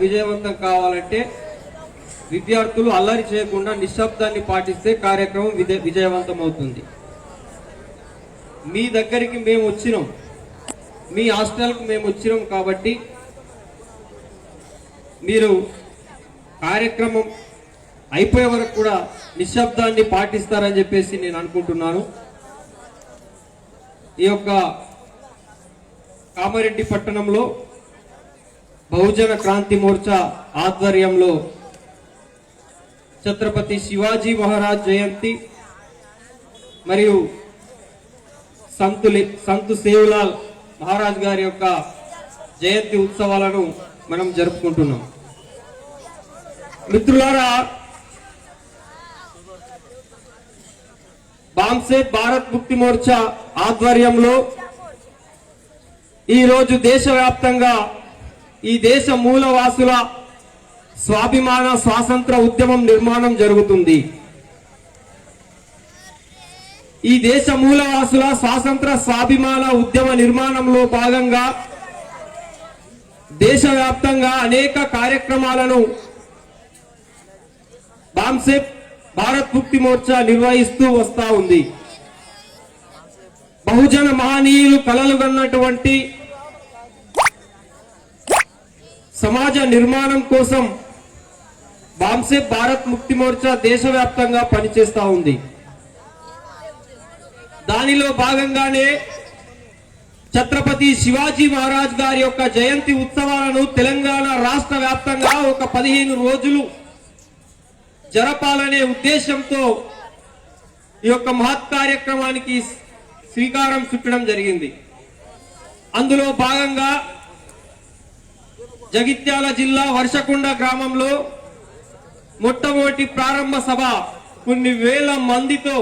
విజయవంతం కావాలంటే విద్యార్థులు అల్లరి చేయకుండా నిశ్శబ్దాన్ని పాటిస్తే కార్యక్రమం విజయవంతం అవుతుంది. మీ దగ్గరికి మేము వచ్చినాం, మీ హాస్టల్కు మేము వచ్చినాం కాబట్టి మీరు కార్యక్రమం అయిపోయే వరకు కూడా నిశ్శబ్దాన్ని పాటిస్తారని చెప్పేసి నేను అనుకుంటున్నాను. ఈ యొక్క కామారెడ్డి పట్టణంలో బహుజన క్రాంతి మోర్చా ఆధ్వర్యంలో ఛత్రపతి శివాజీ మహారాజ్ జయంతి మరియు సంతు సేవులాల్ మహారాజ్ గారి యొక్క జయంతి ఉత్సవాలను మనం జరుపుకుంటున్నాం. మిత్రులారా, బాంసే భారత్ ముక్తి మోర్చా ఆధ్వర్యంలో ఈరోజు దేశవ్యాప్తంగా ఈ దేశ మూలవాసుల స్వాభిమాన స్వాతంత్ర ఉద్యమం నిర్మాణం జరుగుతుంది. ఈ దేశ మూలవాసుల స్వాతంత్ర స్వాభిమాన ఉద్యమ నిర్మాణంలో భాగంగా దేశవ్యాప్తంగా అనేక కార్యక్రమాలను బాంసే భారత్ ముక్తి మోర్చా నిర్వహిస్తూ వస్తా ఉంది. బహుజన మహనీయులు కలలు కన్నటువంటి సమాజ నిర్మాణం కోసం బాంసే భారత్ ముక్తి మోర్చా దేశవ్యాప్తంగా పనిచేస్తా ఉంది. దానిలో భాగంగానే ఛత్రపతి శివాజీ మహారాజ్ గారి యొక్క జయంతి ఉత్సవాలను తెలంగాణ రాష్ట్ర వ్యాప్తంగా ఒక 15 రోజులు జరపాలనే ఉద్దేశంతో ఈ యొక్క మహత్ కార్యక్రమానికి శ్రీకారం చుట్టడం జరిగింది. అందులో భాగంగా జగిత్యాల జిల్లా వర్షకొండ గ్రామంలో మొట్టమొదటి ప్రారంభ సభ కొన్ని వేల మందితో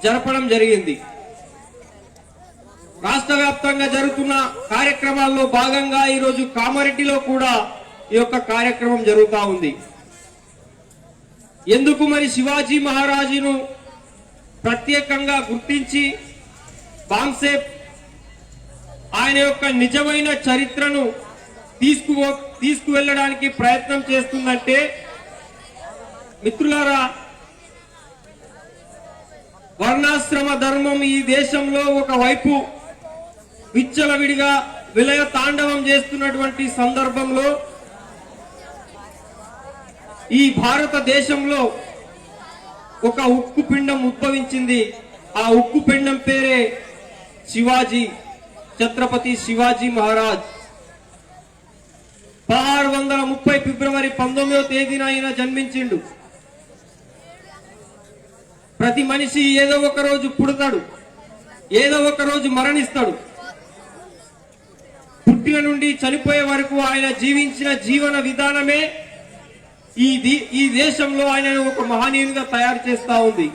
జరపడం జరిగింది. రాష్ట్ర వ్యాప్తంగా జరుగుతున్న కార్యక్రమాల్లో భాగంగా ఈరోజు కామారెడ్డిలో కూడా ఈ యొక్క కార్యక్రమం జరుగుతూ ఉంది. ఎందుకు మరి శివాజీ మహారాజును ప్రత్యేకంగా గుర్తించి బాంసే ఆయన యొక్క నిజమైన చరిత్రను తీసుకువెళ్ళడానికి ప్రయత్నం చేస్తుందంటే, మిత్రులారా, వర్ణాశ్రమ ధర్మం ఈ దేశంలో ఒకవైపు విచ్చలవిడిగా విలయ తాండవం చేస్తున్నటువంటి సందర్భంలో ఈ భారతదేశంలో ఒక ఉక్కు పిండం ఉద్భవించింది. ఆ ఉక్కు పిండం పేరే శివాజీ, ఛత్రపతి శివాజీ మహారాజ్. 1630 ఫిబ్రవరి 19వ తేదీన ఆయన జన్మించిండు. ప్రతి మనిషి ఏదో ఒక రోజు పుడతాడు, ఏదో ఒక రోజు మరణిస్తాడు. పుట్టిన నుండి చనిపోయే వరకు ఆయన జీవించిన జీవన విధానమే ఈ దేశంలో ఆయనను ఒక మహనీయునిగా తయారు చేస్తా ఉంది.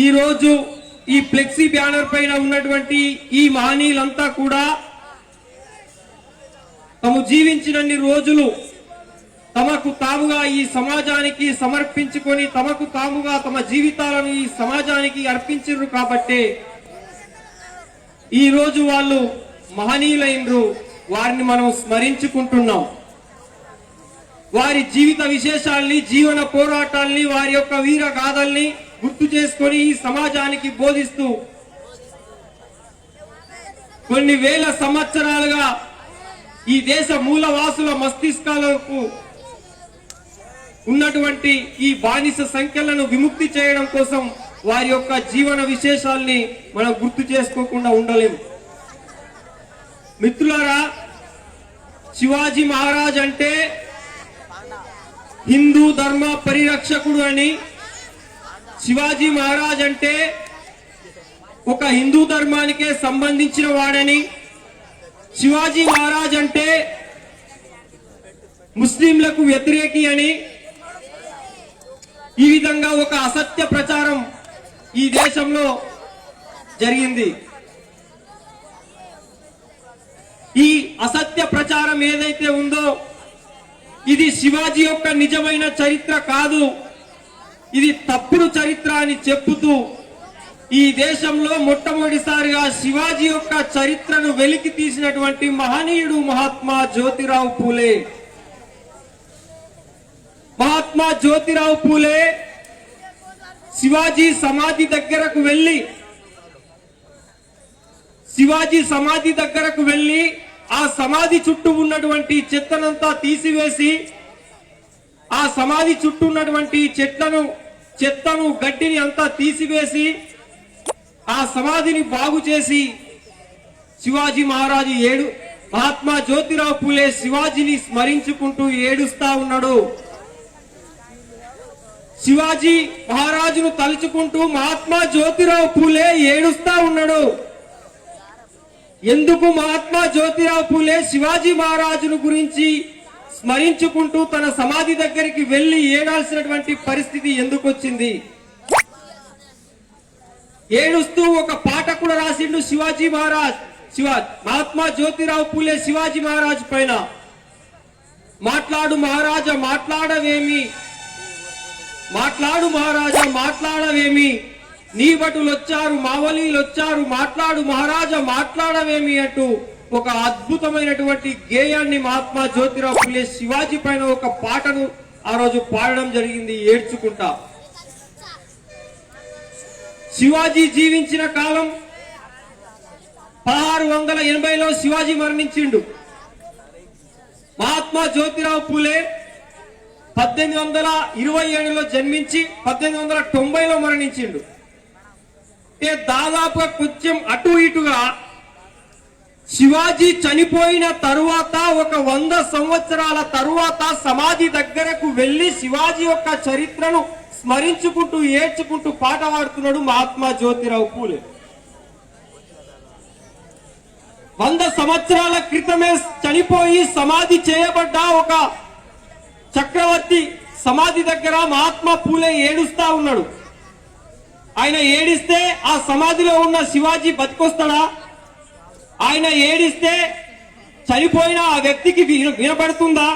ఈ రోజు ఈ ఫ్లెక్సీ బ్యానర్ పైన ఉన్నటువంటి ఈ మహనీయులంతా కూడా తాము జీవించినన్ని రోజులు తమకు తాముగా ఈ సమాజానికి సమర్పించుకొని తమకు తాముగా తమ జీవితాలను ఈ సమాజానికి అర్పించారు. కాబట్టి ఈ రోజు వాళ్ళు మహనీయులైనరు, వారిని మనం స్మరించుకుంటున్నాం. వారి జీవిత విశేషాల్ని, జీవన పోరాటాల్ని, వారి యొక్క వీర గాథల్ని గుర్తు చేసుకొని ఈ సమాజానికి బోధిస్తూ కొన్ని వేల సంవత్సరాలుగా ఈ దేశ మూలవాసుల మస్తిష్కాలకు ఉన్నటువంటి ఈ బానిస సంఖ్యలను విముక్తి చేయడం కోసం వారి యొక్క జీవన విశేషాల్ని మనం గుర్తు చేసుకోకుండా ఉండలేము. మిత్రులారా, శివాజీ మహారాజ్ అంటే హిందూ ధర్మ పరిరక్షకుడు అని, శివాజీ మహారాజ్ అంటే ఒక హిందూ ధర్మానికే సంబంధించిన వాడని, శివాజీ మహారాజ్ అంటే ముస్లింలకు వ్యతిరేకి అని, ఈ విధంగా ఒక అసత్య ప్రచారం ఈ దేశంలో జరిగింది. ఈ అసత్య ప్రచారం ఏదైతే ఉందో ఇది శివాజీ యొక్క నిజమైన చరిత్ర కాదు, ఇది తప్పుడు చరిత్ర అని చెప్పుతూ ఈ దేశంలో మొట్టమొదటిసారిగా శివాజీ యొక్క చరిత్రను వెలికి తీసినటువంటి మహనీయుడు మహాత్మా జ్యోతిరావు పూలే. మహాత్మా జ్యోతిరావు పూలే శివాజీ సమాధి దగ్గరకు వెళ్లి ఆ సమాధి చుట్టూ ఉన్నటువంటి చెత్తనంతా తీసివేసి, ఆ సమాధి చుట్టూ ఉన్నటువంటి చెత్తను గడ్డిని అంతా తీసివేసి ఆ సమాధిని బాగు చేసి శివాజీ మహారాజు మహాత్మా జ్యోతిరావు పూలే శివాజీని స్మరించుకుంటూ ఏడుస్తా ఉన్నాడు. శివాజీ మహారాజును తలుచుకుంటూ మహాత్మా జ్యోతిరావు పూలే ఏడుస్తా ఉన్నాడు. ఎందుకు మహాత్మా జ్యోతిరావు పూలే శివాజీ మహారాజును గురించి స్మరించుకుంటూ తన సమాధి దగ్గరికి వెళ్లి ఏడాల్సినటువంటి పరిస్థితి ఎందుకు వచ్చింది? ఏడుస్తూ ఒక పాట కూడా రాసిండు శివాజీ మహారాజ్. మహాత్మా జ్యోతిరావు పూలే శివాజీ మహారాజ్ పైన, మాట్లాడు మహారాజా మాట్లాడవేమి, మాట్లాడు మహారాజా మాట్లాడవేమి, నీ భటులొచ్చారు మావలీలొచ్చారు, మాట్లాడు మహారాజా మాట్లాడవేమి అంటూ ఒక అద్భుతమైనటువంటి గేయాన్ని మహాత్మా జ్యోతిరావు పూలే శివాజీ పైన ఒక పాటను ఆ రోజు పాడడం జరిగింది ఏడ్చుకుంటా. శివాజీ జీవించిన కాలం 1680లో శివాజీ మరణించిండు. మహాత్మా జ్యోతిరావు పూలే 1827లో జన్మించి 1890లో మరణించిండు. దాదాపుగా కొంచెం అటు ఇటుగా శివాజీ చనిపోయిన తరువాత ఒక 100 సంవత్సరాల తరువాత సమాధి దగ్గరకు వెళ్లి శివాజీ యొక్క చరిత్రను స్మరించుకుంటూ ఏడ్చుకుంటూ పాట పాడుతున్నాడు మహాత్మా జ్యోతిరావు పూలే. 100 సంవత్సరాల క్రితమే చనిపోయి సమాధి చేయబడ్డ ఒక చక్రవర్తి సమాధి దగ్గర మహాత్మా పూలే ఏడుస్తా ఉన్నాడు. ఆయన ఏడిస్తే ఆ సమాధిలో ఉన్న శివాజీ బతికొస్తాడా? ఆయన ఏడిస్తే చనిపోయిన ఆ వ్యక్తికి వినబడుతుందా?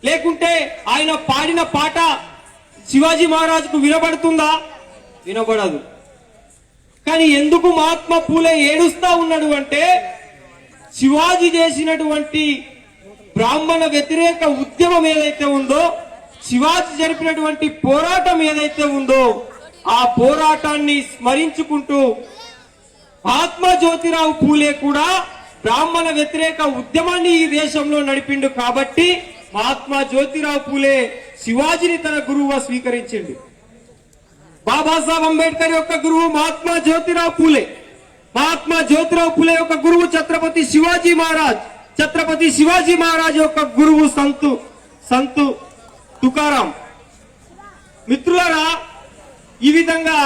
లేకుంటే ఆయన పాడిన పాట శివాజీ మహారాజుకు వినబడుతుందా? వినబడదు. కానీ ఎందుకు మహాత్మా పూలే ఏడుస్తా ఉన్నాడు అంటే, శివాజీ చేసినటువంటి బ్రాహ్మణ వ్యతిరేక ఉద్యమం ఏదైతే ఉందో, శివాజీ జరిపినటువంటి పోరాటం ఏదైతే ఉందో, ఆ పోరాటాన్ని స్మరించుకుంటూ మహాత్మా జ్యోతిరావు పూలే కూడా బ్రాహ్మణ వ్యతిరేక ఉద్యమాన్ని ఈ దేశంలో నడిపిండు. కాబట్టి మహాత్మా జ్యోతిరావు పూలే శివాజీని తన గురువుగా స్వీకరించిండు. బాబాసాహెబ్ అంబేద్కర్ యొక్క గురువు మహాత్మా జ్యోతిరావు పూలే. మహాత్మా జ్యోతిరావు పూలే యొక్క గురువు ఛత్రపతి శివాజీ మహారాజ్. ఛత్రపతి శివాజీ మహారాజ్ యొక్క గురువు సంతు తుకారాం. మిత్రులారా, ఈ విధంగా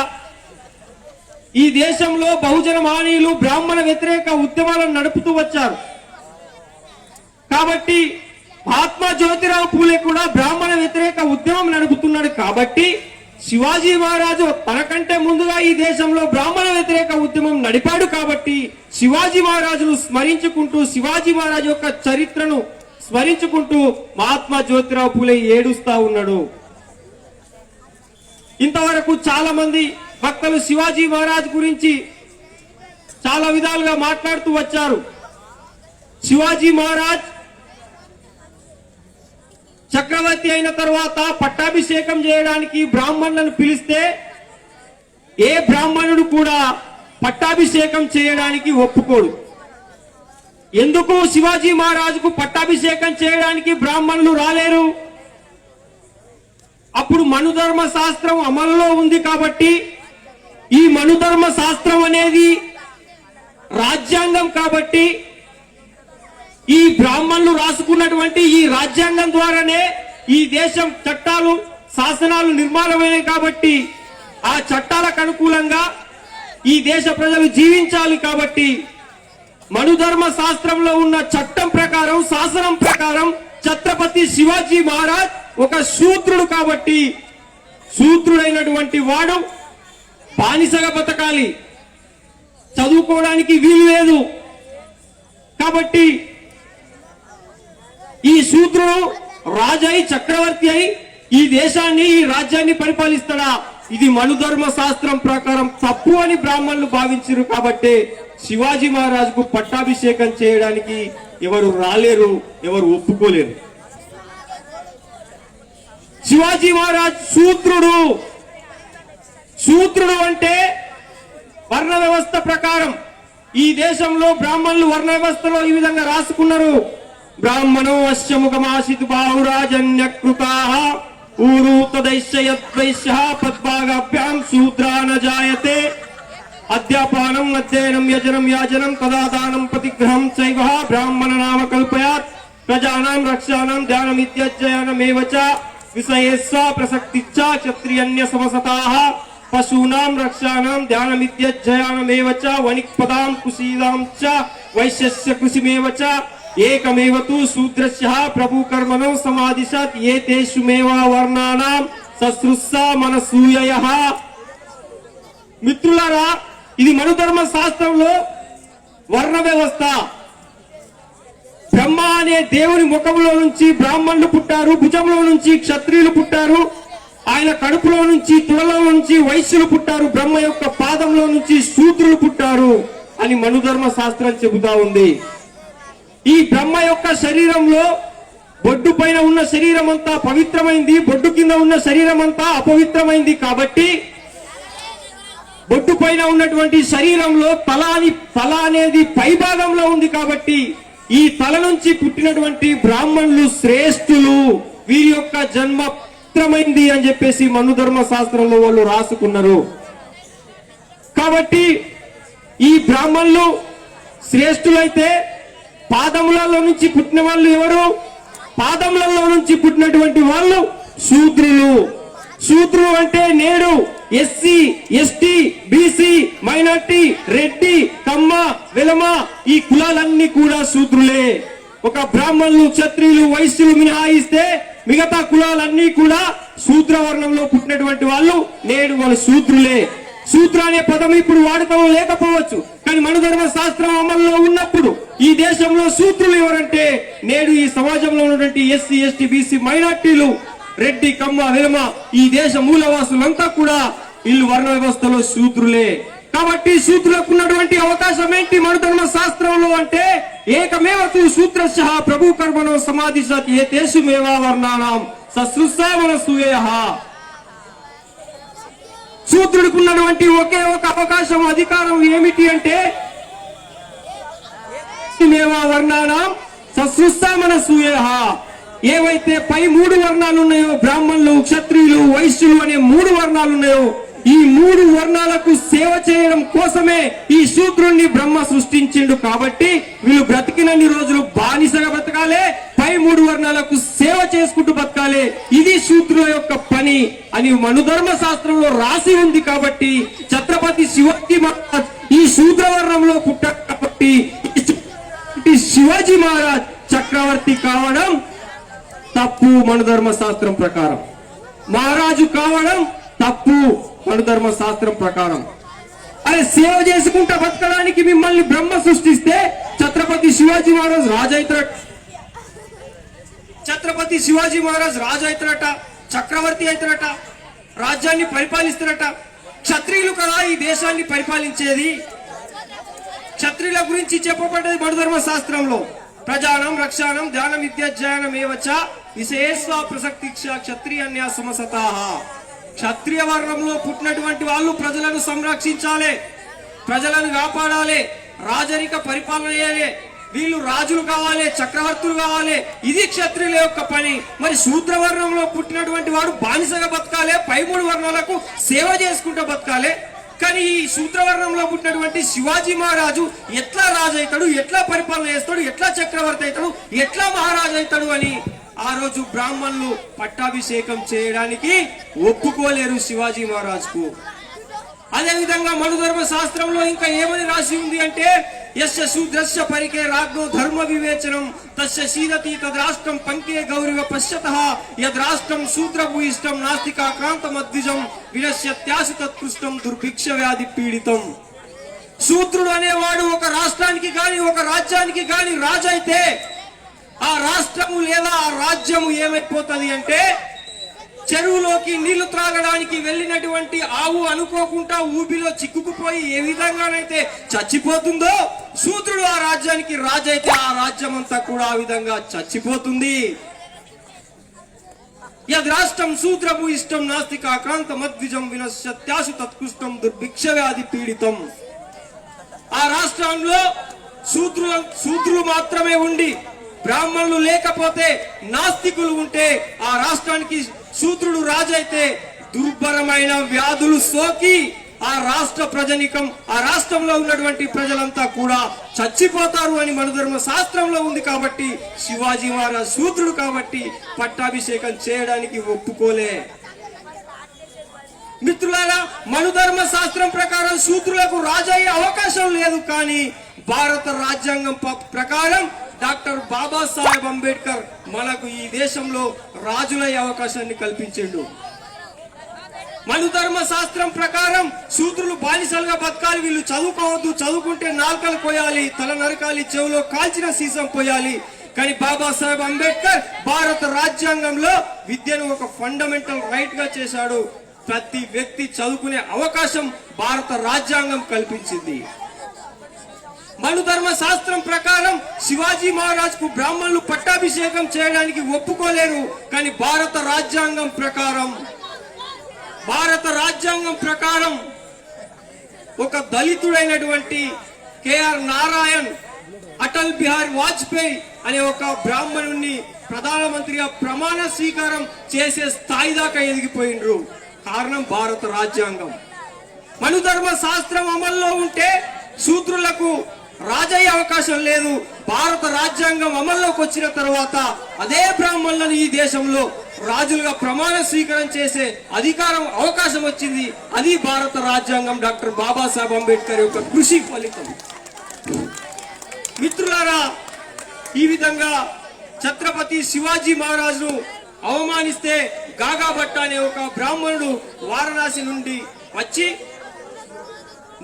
ఈ దేశంలో బహుజన మహనీయులు బ్రాహ్మణ వ్యతిరేక ఉద్యమాలను నడుపుతూ వచ్చారు. కాబట్టి మహాత్మా జ్యోతిరావు పూలే కూడా బ్రాహ్మణ వ్యతిరేక ఉద్యమం నడుపుతున్నాడు. కాబట్టి శివాజీ మహారాజు తనకంటే ముందుగా ఈ దేశంలో బ్రాహ్మణ వ్యతిరేక ఉద్యమం నడిపాడు. కాబట్టి శివాజీ మహారాజును స్మరించుకుంటూ, శివాజీ మహారాజు యొక్క చరిత్రను స్మరించుకుంటూ మహాత్మా జ్యోతిరావు పూలే ఏడుస్తా ఉన్నాడు. ఇంతవరకు చాలా మంది భక్తులు శివాజీ మహారాజ్ గురించి చాలా విధాలుగా మాట్లాడుతూ వచ్చారు. శివాజీ మహారాజ్ చక్రవర్తి అయిన తర్వాత పట్టాభిషేకం చేయడానికి బ్రాహ్మణులను పిలిస్తే ఏ బ్రాహ్మణుడు కూడా పట్టాభిషేకం చేయడానికి ఒప్పుకోడు. ఎందుకు శివాజీ మహారాజుకు పట్టాభిషేకం చేయడానికి బ్రాహ్మణులు రాలేరు? అప్పుడు మనుధర్మ శాస్త్రం అమలులో ఉంది. కాబట్టి ఈ మనుధర్మ శాస్త్రం అనేది రాజ్యాంగం. కాబట్టి ఈ బ్రాహ్మణులు రాసుకున్నటువంటి ఈ రాజ్యాంగం ద్వారానే ఈ దేశం చట్టాలు, శాసనాలు నిర్మాణమైనవి. కాబట్టి ఆ చట్టాలకు అనుకూలంగా ఈ దేశ ప్రజలు జీవించాలి. కాబట్టి మనుధర్మ శాస్త్రంలో ఉన్న చట్టం ప్రకారం, శాసనం ప్రకారం ఛత్రపతి శివాజీ మహారాజ్ ఒక శూద్రుడు. కాబట్టి శూద్రుడైనటువంటి వాడు బానిసగా బతకాలి, చదువుకోవడానికి వీలు లేదు. కాబట్టి ఈ శూద్రుడు రాజై చక్రవర్తి అయి ఈ దేశాన్ని, ఈ రాజ్యాన్ని పరిపాలిస్తాడా? ఇది మనుధర్మ శాస్త్రం ప్రకారం తప్పు అని బ్రాహ్మణులు భావించారు కాబట్టి శివాజీ మహారాజుకు పట్టాభిషేకం చేయడానికి ఎవరు రాలేరు, ఎవరు ఒప్పుకోలేరు. శివాజీ మహారాజ్ శూద్రుడు అంటే వర్ణ వ్యవస్థ ప్రకారం ఈ దేశంలో బ్రాహ్మణులు వర్ణ వ్యవస్థలో ఈ విధంగా రాసుకున్నారు. బ్రాహ్మణో అశ్యముఖమాసితు బాహురాజన్యకృతాః ఊరూతదైశ్యయద్వైశ్యః పద్భాగాభ్యాం శూద్రా న జాయతే అద్యాపానం అధ్యయనం యజనం యాజనం తదాదానం ప్రతిగ్రహం చైవ బ్రాహ్మణ నామ కల్పయాత్ ప్రజానాం రక్షానాం ధ్యానమిత్యజ్జయనమేవ చ విషయేస్వ ప్రసక్తిచ్చ క్షత్రియన్య సమసతాః పశూనాం రక్షానాం ధ్యానమిత్యజ్జయనమేవ చ వణిక్పదాం కుశీలాం చ వైశ్యస్య కృషిమేవ చ ఏకమేవ తు శూద్రస్య ప్రభుకర్మణో సమాదిశత్ ఏతేషుమేవ వర్ణానాం ససృస్సా మనసూయయః. మిత్రులారా, ఇది మనుధర్మ శాస్త్రంలో వర్ణ వ్యవస్థ. బ్రహ్మ అనే దేవుని ముఖంలో నుంచి బ్రాహ్మణులు పుట్టారు, భుజంలో నుంచి క్షత్రియులు పుట్టారు, ఆయన కడుపులో నుంచి తులలో నుంచి వైశ్యులు పుట్టారు, బ్రహ్మ యొక్క పాదంలో నుంచి శూద్రులు పుట్టారు అని మనుధర్మ శాస్త్రం చెబుతా ఉంది. ఈ బ్రహ్మ యొక్క శరీరంలో బొడ్డు పైన ఉన్న శరీరం అంతా పవిత్రమైంది, బొడ్డు కింద ఉన్న శరీరం అంతా అపవిత్రమైంది. కాబట్టి బొడ్డు పైన ఉన్నటువంటి శరీరంలో తల అనేది పై భాగంలో ఉంది. కాబట్టి ఈ తల నుంచి పుట్టినటువంటి బ్రాహ్మణులు శ్రేష్ఠులు, వీరి యొక్క జన్మ పవిత్రమైంది అని చెప్పేసి మనుధర్మ శాస్త్రంలో వాళ్ళు రాసుకున్నారు. కాబట్టి ఈ బ్రాహ్మణులు శ్రేష్ఠులైతే పాదములలో నుంచి పుట్టిన వాళ్ళు ఎవరు? పాదములలో నుంచి పుట్టినటువంటి వాళ్ళు శూద్రులు. శూద్రులు అంటే నేడు SC, ST, BC, minority, Reddy, Kamma, Velama ఈ కులాలన్నీ కూడా శూద్రులే. ఒక బ్రాహ్మణులు, క్షత్రియులు, వైశ్యులు మినహాయిస్తే మిగతా కులాలన్నీ కూడా శూద్ర వర్ణంలో పుట్టినటువంటి వాళ్ళు నేడు వాళ్ళు శూద్రులే. శూద్ర అనే పదం ఇప్పుడు వాడకం లేకపోవచ్చు, కానీ మనుధర్మ శాస్త్రం అమల్లో ఉన్నప్పుడు ఈ దేశంలో శూద్రులు ఎవరంటే నేడు ఈ సమాజంలో ఉన్నటువంటి ఎస్సీ, ఎస్టీ, బీసీ, మైనార్టీలు, రెడ్డి, కమ్మ, వెలమ ఈ దేశ మూలవాసులంతా కూడా వీళ్ళు వర్ణ వ్యవస్థలో శూద్రులే. కాబట్టి శూద్రులకు ఉన్నటువంటి అవకాశం ఏంటి మనుధర్మ శాస్త్రంలో అంటే ఏకమేవ తు శూద్రస్య ప్రభు కర్మణో సమాధిశత్ ఏతేషుమేవ వర్ణానాం ససృస్సా మనసూయయః. శూద్రుడికి ఉన్నటువంటి ఒకే ఒక అవకాశం, అధికారం ఏమిటి అంటే వర్ణానాం ససృస్సా మనసూయయః. ఏవైతే పై మూడు వర్ణాలు ఉన్నాయో బ్రాహ్మణులు, క్షత్రియులు, వైశ్యులు అనే మూడు వర్ణాలు ఉన్నాయో ఈ మూడు వర్ణాలకు సేవ చేయడం కోసమే ఈ శూద్రుణ్ణి బ్రహ్మ సృష్టించిండు. కాబట్టి వీళ్ళు బ్రతికినన్ని రోజులు బానిసగా బ్రతకాలే, పై మూడు వర్ణాలకు సేవ చేసుకుంటూ బతకాలి, ఇది శూద్రుల యొక్క పని అని మనుధర్మ శాస్త్రంలో రాసి ఉంది. కాబట్టి ఛత్రపతి శివాజీ మహారాజ్ ఈ శూద్ర వర్ణంలో పుట్టారు. కాబట్టి శివాజీ మహారాజ్ చక్రవర్తి కావడం తప్పు మనుధర్మ శాస్త్రం ప్రకారం, మహారాజు కావడం తప్పు మనుధర్మ శాస్త్రం ప్రకారం. అరే సేవ చేసుకుంటా బతకడానికి మిమ్మల్ని బ్రహ్మ సృష్టిస్తే ఛత్రపతి శివాజీ మహారాజ్ రాజు అవుతారట, ఛత్రపతి శివాజీ మహారాజ్ రాజు అవుతారట, చక్రవర్తి అవుతారట, రాజ్యాన్ని పరిపాలిస్తారట. క్షత్రియులు కదా ఈ దేశాన్ని పరిపాలించేది. క్షత్రియుల గురించి చెప్పబడ్డది మనుధర్మ శాస్త్రంలో. ప్రజానం రక్షానం ధ్యానం విద్యాజ్ఞానమేవ చ విశేష ప్రసక్తిక్ష క్షత్రియన్య సమసతాః. క్షత్రియ వర్ణంలో పుట్టినటువంటి వాళ్ళు ప్రజలను సంరక్షించాలి, ప్రజలను కాపాడాలి, రాజరిక పరిపాలన చేయాలి, వీళ్ళు రాజులు కావాలి, చక్రవర్తులు కావాలి, ఇది క్షత్రియుల యొక్క పని. మరి శూద్ర వర్ణంలో పుట్టినటువంటి వాడు బానిసగా బతకాలి, పై మూడు వర్ణాలకు సేవ చేసుకుంటూ బతకాలి. కానీ ఈ శూద్రవర్ణంలో పుట్టినటువంటి శివాజీ మహారాజు ఎట్లా రాజు అవుతాడు, ఎట్లా పరిపాలన చేస్తాడు, ఎట్లా చక్రవర్తి అవుతాడు, ఎట్లా మహారాజు అవుతాడు అని ఆ రోజు బ్రాహ్మణులు పట్టాభిషేకం చేయడానికి ఒప్పుకోలేరు శివాజీ మహారాజుకు. అదేవిధంగా మనుధర్మ శాస్త్రంలో ఇంకా ఏమని రాసి ఉంది అంటే యస్య శూద్రస్య పరికే రాజ్ఞో ధర్మ వివేచనం తస్య శీదతి తద్రాష్ట్రం పంకే గౌరవ పశ్యతః యద్రాష్ట్రం శూద్రభూయిష్టం నాస్తికాక్రాంతం అద్విజం వినశ్యత్యాసు తత్కృష్టం దుర్భిక్ష వ్యాధి పీడితం. శూద్రుడు అనేవాడు ఒక రాష్ట్రానికి గాని ఒక రాజ్యానికి గాని రాజు అయితే ఆ రాష్ట్రము లేదా ఆ రాజ్యము ఏమైపోతుంది అంటే చెరువులోకి నీళ్లు త్రాగడానికి వెళ్ళినటువంటి ఆవు అనుకోకుండా ఊబిలో చిక్కుకుపోయి ఏ విధంగానైతే చచ్చిపోతుందో, శూద్రుడు ఆ రాజ్యానికి రాజైతే ఆ రాజ్యం అంతా కూడా ఆ విధంగా చచ్చిపోతుంది. యద్రాష్ట్రం శూద్రము ఇష్టం నాస్తిక ఆక్రాంత మద్విజం వినశ్యత్యాసు తత్కృష్టం దుర్భిక్ష వ్యాధి పీడితం. ఆ రాష్ట్రంలో శూద్రులు మాత్రమే ఉండి బ్రాహ్మణులు లేకపోతే, నాస్తికులు ఉంటే ఆ రాష్ట్రానికి శూద్రుడు రాజైతే దుర్భరమైన వ్యాధులు సోకి ఆ రాష్ట్ర ప్రజనికం, ఆ రాష్ట్రంలో ఉన్నటువంటి ప్రజలంతా కూడా చచ్చిపోతారు అని మనుధర్మ శాస్త్రంలో ఉంది. కాబట్టి శివాజీ మహారాజ్ శూద్రుడు కాబట్టి పట్టాభిషేకం చేయడానికి ఒప్పుకోలే. మిత్రులారా, మనుధర్మ శాస్త్రం ప్రకారం శూద్రులకు రాజయ్యే అవకాశం లేదు. కానీ భారత రాజ్యాంగం ప్రకారం డాక్టర్ బాబాసాహెబ్ అంబేద్కర్ మనకు ఈ దేశంలో రాజులయ్యే అవకాశాన్ని కల్పించిండు. మనుధర్మ శాస్త్రం ప్రకారం శూద్రులు బానిసలుగా బతకాలి, వీళ్ళు చదువుకోవద్దు, చదువుకుంటే నాల్కలు పోయాలి, తల నరకాలి, చెవులో కాల్చిన సీసం పోయాలి. కానీ బాబాసాహెబ్ అంబేద్కర్ భారత రాజ్యాంగంలో విద్యను ఒక ఫండమెంటల్ రైట్ గా చేశాడు. ప్రతి వ్యక్తి చదువుకునే అవకాశం భారత రాజ్యాంగం కల్పించింది. మనుధర్మ శాస్త్రం ప్రకారం శివాజీ మహారాజ్ కు బ్రాహ్మణులు పట్టాభిషేకం చేయడానికి ఒప్పుకోలేరు. కానీ భారత రాజ్యాంగం ప్రకారం ఒక దళితుడైనటువంటి కేఆర్ నారాయణ్, అటల్ బిహారీ వాజ్పేయి అనే ఒక బ్రాహ్మణుణ్ణి ప్రధానమంత్రిగా ప్రమాణ స్వీకారం చేసే స్థాయి దాకా ఎదిగిపోయిండ్రు. కారణం భారత రాజ్యాంగం. మనుధర్మ శాస్త్రం అమల్లో ఉంటే శూద్రులకు రాజయ్యే అవకాశం లేదు. భారత రాజ్యాంగం అమల్లోకి వచ్చిన తర్వాత అదే బ్రాహ్మణులను ఈ దేశంలో రాజులుగా ప్రమాణ స్వీకారం చేసే అధికారం, అవకాశం వచ్చింది. అది భారత రాజ్యాంగం, డాక్టర్ బాబాసాహెబ్ అంబేద్కర్ యొక్క కృషి ఫలితం. మిత్రులారా, ఈ విధంగా ఛత్రపతి శివాజీ మహారాజును అవమానిస్తే గాగా భట్ట అనే ఒక బ్రాహ్మణుడు వారణాసి నుండి వచ్చి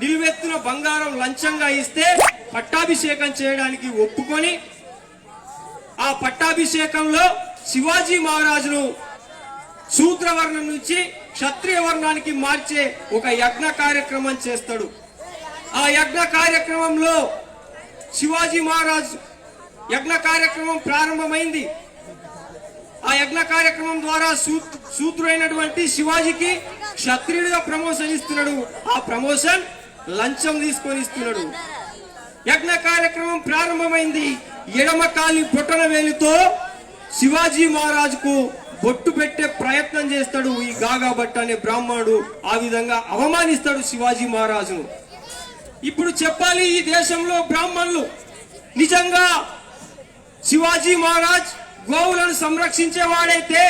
నిలువెత్తున బంగారం లంచంగా ఇస్తే పట్టాభిషేకం చేయడానికి ఒప్పుకొని, ఆ పట్టాభిషేకంలో శివాజీ మహారాజును శూద్రవర్ణం నుంచి క్షత్రియ వర్ణానికి మార్చే ఒక యజ్ఞ కార్యక్రమం చేస్తాడు. ఆ యజ్ఞ కార్యక్రమంలో శివాజీ మహారాజ్ యజ్ఞ కార్యక్రమం ప్రారంభమైంది. ఆ యజ్ఞ కార్యక్రమం ద్వారా శూద్రుడైనటువంటి శివాజీకి క్షత్రియుడిగా ప్రమోషన్ ఇస్తున్నాడు. ఆ ప్రమోషన్ లంచం తీసుకొని ఇస్తున్నాడు. యజ్ఞ కార్యక్రమం ప్రారంభమైంది. ఎడమ కాలి బొటన వేలితో శివాజీ మహారాజుకు బొట్టు పెట్టే ప్రయత్నం చేస్తాడు ఈ గాగా భట్ అనే బ్రాహ్మణుడు. ఆ విధంగా అవమానిస్తాడు శివాజీ మహారాజును. ఇప్పుడు చెప్పాలి, ఈ దేశంలో బ్రాహ్మణులు నిజంగా శివాజీ మహారాజ్ గోవులను సంరక్షించేవాడైతే,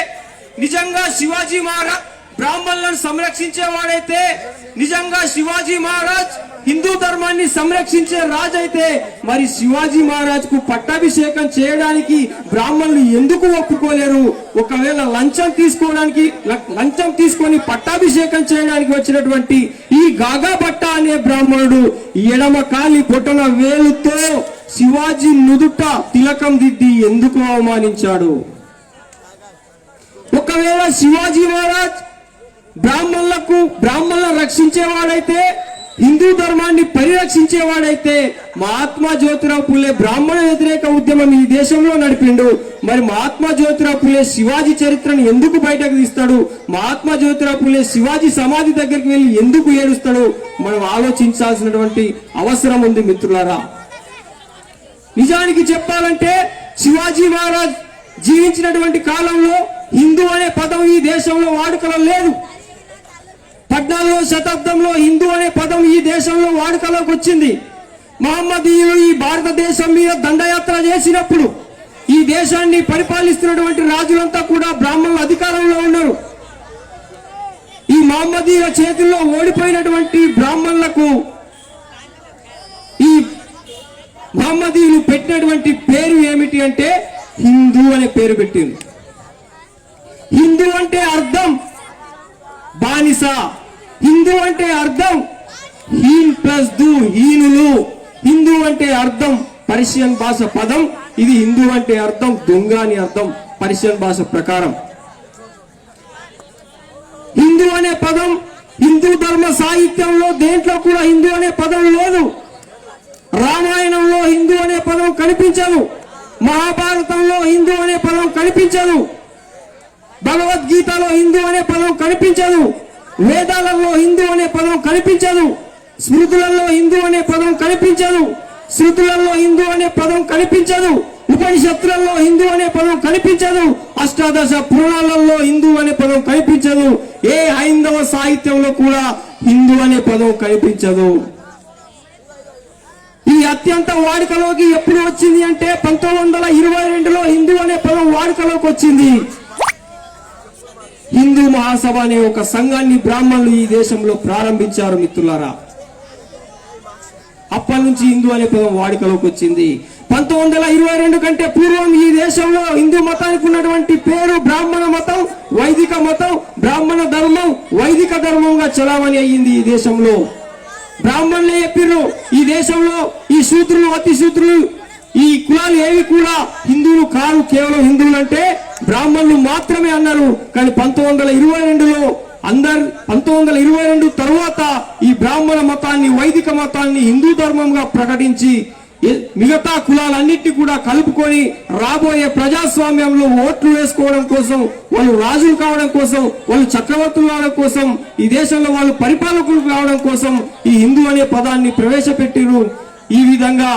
నిజంగా శివాజీ మహారాజ్ బ్రాహ్మణులను సంరక్షించేవాడైతే, నిజంగా శివాజీ మహారాజ్ హిందూ ధర్మాన్ని సంరక్షించే రాజైతే, మరి శివాజీ మహారాజ్ కు పట్టాభిషేకం చేయడానికి బ్రాహ్మణులు ఎందుకు ఒప్పుకోలేరు? ఒకవేళ లంచం తీసుకొని పట్టాభిషేకం చేయడానికి వచ్చినటువంటి ఈ గాగా భట్ట అనే బ్రాహ్మణుడు ఎడమ కాలి బొటన వేలుతో శివాజీ నుదుట తిలకం దిద్ది ఎందుకు అవమానించాడు? ఒకవేళ శివాజీ మహారాజ్ బ్రాహ్మణులను రక్షించేవాడైతే, హిందూ ధర్మాన్ని పరిరక్షించేవాడైతే, మహాత్మా జ్యోతిరావు పులే బ్రాహ్మణ వ్యతిరేక ఉద్యమం ఈ దేశంలో నడిపిండు. మరి మహాత్మా జ్యోతిరావు పులే శివాజీ చరిత్రను ఎందుకు బయటకు తీస్తాడు? మహాత్మా జ్యోతిరావు పులే శివాజీ సమాధి దగ్గరికి వెళ్ళి ఎందుకు ఏడుస్తాడు? మనం ఆలోచించాల్సినటువంటి అవసరం ఉంది మిత్రులారా. నిజానికి చెప్పాలంటే శివాజీ మహారాజ్ జీవించినటువంటి కాలంలో హిందూ అనే పదం ఈ దేశంలో వాడుకలో లేదు. 14వ శతాబ్దంలో హిందూ అనే పదం ఈ దేశంలో వాడుకలోకి వచ్చింది. మహమ్మదీయులు ఈ భారతదేశం మీద దండయాత్ర చేసినప్పుడు ఈ దేశాన్ని పరిపాలిస్తున్నటువంటి రాజులంతా కూడా బ్రాహ్మణుల అధికారంలో ఉన్నారు. ఈ మహమ్మదీయుల చేతుల్లో ఓడిపోయినటువంటి బ్రాహ్మణులకు ఈ మహమ్మదీయులు పెట్టినటువంటి పేరు ఏమిటి అంటే హిందూ అనే పేరు పెట్టింది. హిందూ అంటే అర్థం బానిస, హిందూ అంటే అర్థం హీన్ ప్లస్ దు, హీనులు. హిందూ అంటే అర్థం పర్షియన్ భాష పదం, ఇది హిందూ అంటే అర్థం దొంగ అని అర్థం పర్షియన్ భాష ప్రకారం. హిందూ అనే పదం హిందూ ధర్మ సాహిత్యంలో దేంట్లో కూడా హిందూ అనే పదం లేదు. రామాయణంలో హిందూ అనే పదం కనిపించదు, మహాభారతంలో హిందూ అనే పదం కనిపించదు, భగవద్గీతలో హిందూ అనే పదం కనిపించదు, వేదాలలో హిందూ అనే పదం కనిపించదు, స్మృతులలో హిందూ అనే పదం కనిపించదు, శృతులలో హిందూ అనే పదం కనిపించదు, ఉపనిషత్తులలో హిందూ అనే పదం కనిపించదు, అష్టాదశ పురాణాలలో హిందూ అనే పదం కనిపించదు, ఏ హైందవ సాహిత్యంలో కూడా హిందూ అనే పదం కనిపించదు. ఈ అత్యంత వాడుకలోకి ఎప్పుడు వచ్చింది అంటే 1922లో హిందూ అనే పదం వాడుకలోకి వచ్చింది. హిందూ మహాసభ అనే ఒక సంఘాన్ని బ్రాహ్మణులు ఈ దేశంలో ప్రారంభించారు మిత్రులారా. అప్పటి నుంచి హిందూ అనే పదం వాడుకలోకి వచ్చింది. 1922 కంటే పూర్వం ఈ దేశంలో హిందూ మతానికి ఉన్నటువంటి పేరు బ్రాహ్మణ మతం, వైదిక మతం, బ్రాహ్మణ ధర్మం, వైదిక ధర్మంగా చలామణి అయ్యింది. ఈ దేశంలో బ్రాహ్మణులే చెప్పిర్రు, ఈ దేశంలో ఈ శూద్రులు అతి శూద్రులు ఈ కులాలు ఏవి కూడా హిందువులు కాదు, కేవలం హిందువులు అంటే బ్రాహ్మణులు మాత్రమే అన్నారు. కానీ 1922లో 1922 తరువాత ఈ బ్రాహ్మణ మతాన్ని, వైదిక మతాన్ని హిందూ ధర్మంగా ప్రకటించి మిగతా కులాలన్నింటినీ కూడా కలుపుకొని రాబోయే ప్రజాస్వామ్యంలో ఓట్లు వేసుకోవడం కోసం, వాళ్ళు రాజులు కావడం కోసం, వాళ్ళు చక్రవర్తులు కావడం కోసం, ఈ దేశంలో వాళ్ళు పరిపాలకులు కావడం కోసం ఈ హిందూ అనే పదాన్ని ప్రవేశపెట్టిరు. ఈ విధంగా